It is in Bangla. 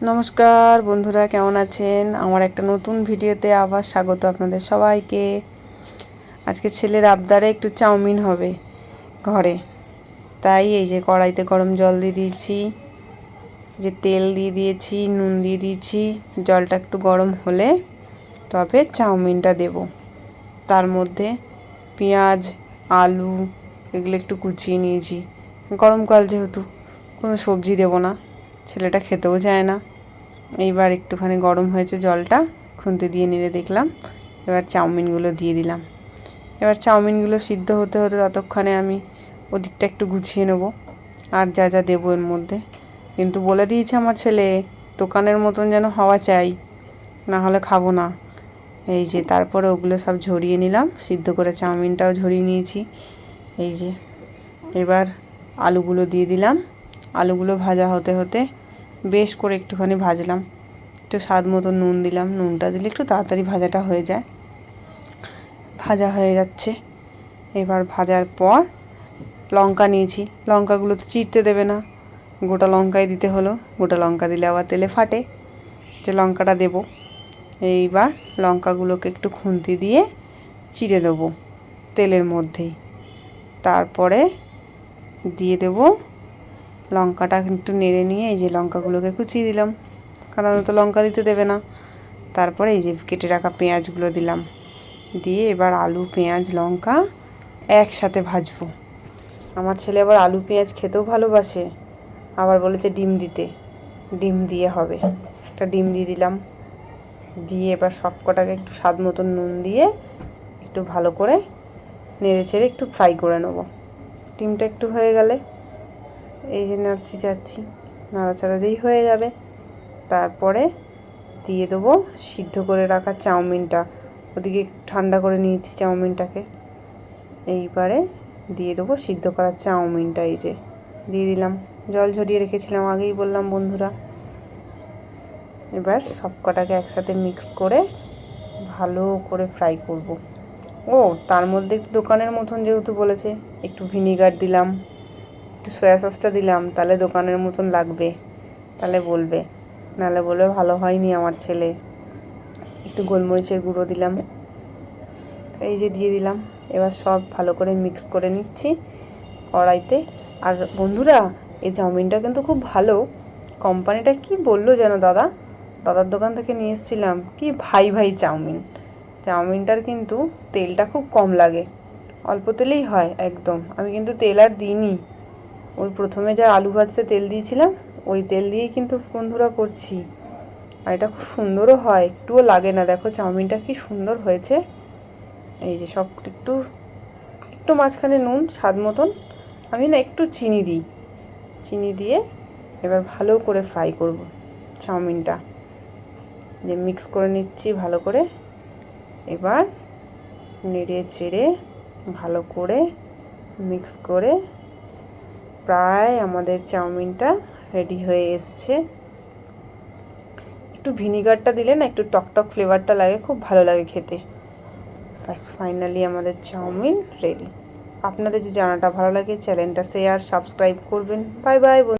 নমস্কার বন্ধুরা, কেমন আছেন? আমার একটা নতুন ভিডিওতে আবার স্বাগত আপনাদের সবাইকে। আজকে ছেলের আবদারে একটু চাউমিন হবে ঘরে, তাই এই যে কড়াইতে গরম জল দিয়ে দিয়েছি, যে তেল দিয়ে দিয়েছি, নুন দিয়ে দিয়েছি। জলটা একটু গরম হলে তবে চাউমিনটা দেব। তার মধ্যে পেঁয়াজ, আলু এগুলো একটু কুচিয়ে নিয়েছি। গরমকাল যেহেতু কোনো সবজি দেব না, ছেলেটা খেতেও চায় না। এইবার একটুখানি গরম হয়েছে জলটা, খুন্তি দিয়ে নেড়ে দেখলাম। এবার চাউমিনগুলো দিয়ে দিলাম। এবার চাউমিনগুলো সিদ্ধ হতে হতে ততক্ষণে আমি ওদিকটা একটু গুছিয়ে নেব আর যা যা দেবো এর মধ্যে। কিন্তু বলে দিয়েছে আমার ছেলে, দোকানের মতন যেন হওয়া চাই, না হলে খাবো না। এই যে তারপরে ওগুলো সব ঝরিয়ে নিলাম, সিদ্ধ করে চাউমিনটাও ঝরিয়ে নিয়েছি। এই যে এবার আলুগুলো দিয়ে দিলাম। আলুগুলো ভাজা হতে হতে বেশ করে একটুখানি ভাজলাম। একটু স্বাদ মতো নুন দিলাম, নুনটা দিলে একটু তাড়াতাড়ি ভাজাটা হয়ে যায়। ভাজা হয়ে যাচ্ছে। এবার ভাজার পর লঙ্কা নিয়েছি, লঙ্কাগুলো তো চিড়তে দেবে না, গোটা লঙ্কাই দিতে হলো। গোটা লঙ্কা দিলে আবার তেলে ফাটে, যে লঙ্কাটা দেবো। এইবার লঙ্কাগুলোকে একটু খুন্তি দিয়ে চিড়ে দেবো তেলের মধ্যেই। তারপরে দিয়ে দেবো লঙ্কাটা একটু নেড়ে নিয়ে এই যে লঙ্কাগুলোকে কুচিয়ে দিলাম, কারণ তো লঙ্কা দিতে দেবে না। তারপরে এই যে কেটে রাখা পেঁয়াজগুলো দিলাম, দিয়ে এবার আলু, পেঁয়াজ, লঙ্কা একসাথে ভাজবো। আমার ছেলে আবার আলু পেঁয়াজ খেতেও ভালোবাসে, আবার বলেছে ডিম দিতে, ডিম দিয়ে হবে। একটা ডিম দিয়ে দিলাম, দিয়ে এবার সব কটাকে একটু স্বাদ মতন নুন দিয়ে একটু ভালো করে নেড়ে ছেড়ে একটু ফ্রাই করে নেবো। ডিমটা একটু হয়ে গেলে এই যে নাড়ছি চাড়ছি, নাড়াচাড়া যেই হয়ে যাবে তারপরে দিয়ে দেবো সিদ্ধ করে রাখা চাউমিনটা। ওদিকে ঠান্ডা করে নিয়েছি চাউমিনটাকে। এইবারে দিয়ে দেবো সিদ্ধ করা চাউমিনটা, এই যে দিয়ে দিলাম। জল ঝরিয়ে রেখেছিলাম, আগেই বললাম বন্ধুরা। এবার সব কটাকে একসাথে মিক্স করে ভালো করে ফ্রাই করব। ও তার মধ্যে একটু দোকানের মতন যেহেতু বলেছে, একটু ভিনিগার দিলাম, একটু সয়া সসটা দিলাম, তাহলে দোকানের মতন লাগবে, তাহলে বলবে, নাহলে বলবে ভালো হয়নি আমার ছেলে। একটু গোলমরিচের গুঁড়ো দিলাম, এই যে দিয়ে দিলাম। এবার সব ভালো করে মিক্স করে নিচ্ছি কড়াইতে। আর বন্ধুরা, এই চাউমিনটা কিন্তু খুব ভালো। কোম্পানিটা কি বললো যেন, দাদার দোকান থেকে নিয়ে এসেছিলাম, কি ভাই ভাই চাউমিন। চাউমিনটার কিন্তু তেলটা খুব কম লাগে, অল্প তেলেই হয় একদম। আমি কিন্তু তেল আর দিইনি, ওই প্রথমে যা আলু ভাজতে তেল দিয়েছিলাম ওই তেল দিয়েই কিন্তু বন্ধুরা করছি। আর এটা খুব সুন্দরও হয়, একটুও লাগে না। দেখো চাউমিনটা কি সুন্দর হয়েছে। এই যে সব একটু একটু মাঝখানে নুন স্বাদ মতন, আমি না একটু চিনি দিই, চিনি দিয়ে এবার ভালো করে ফ্রাই করব চাউমিনটা। যে মিক্স করে নিচ্ছি ভালো করে। এবার নেড়ে চেড়ে ভালো করে মিক্স করে প্রায় আমাদের চাউমিনটা রেডি হয়ে এসছে। একটু ভিনিগারটা দিলে না একটু টকটক ফ্লেভারটা লাগে, খুব ভালো লাগে খেতে। ব্যাস ফাইনালি আমাদের চাউমিন রেডি। আপনাদের যদি জানাটা ভালো লাগে চ্যানেলটা শেয়ার সাবস্ক্রাইব করবেন। Bye bye.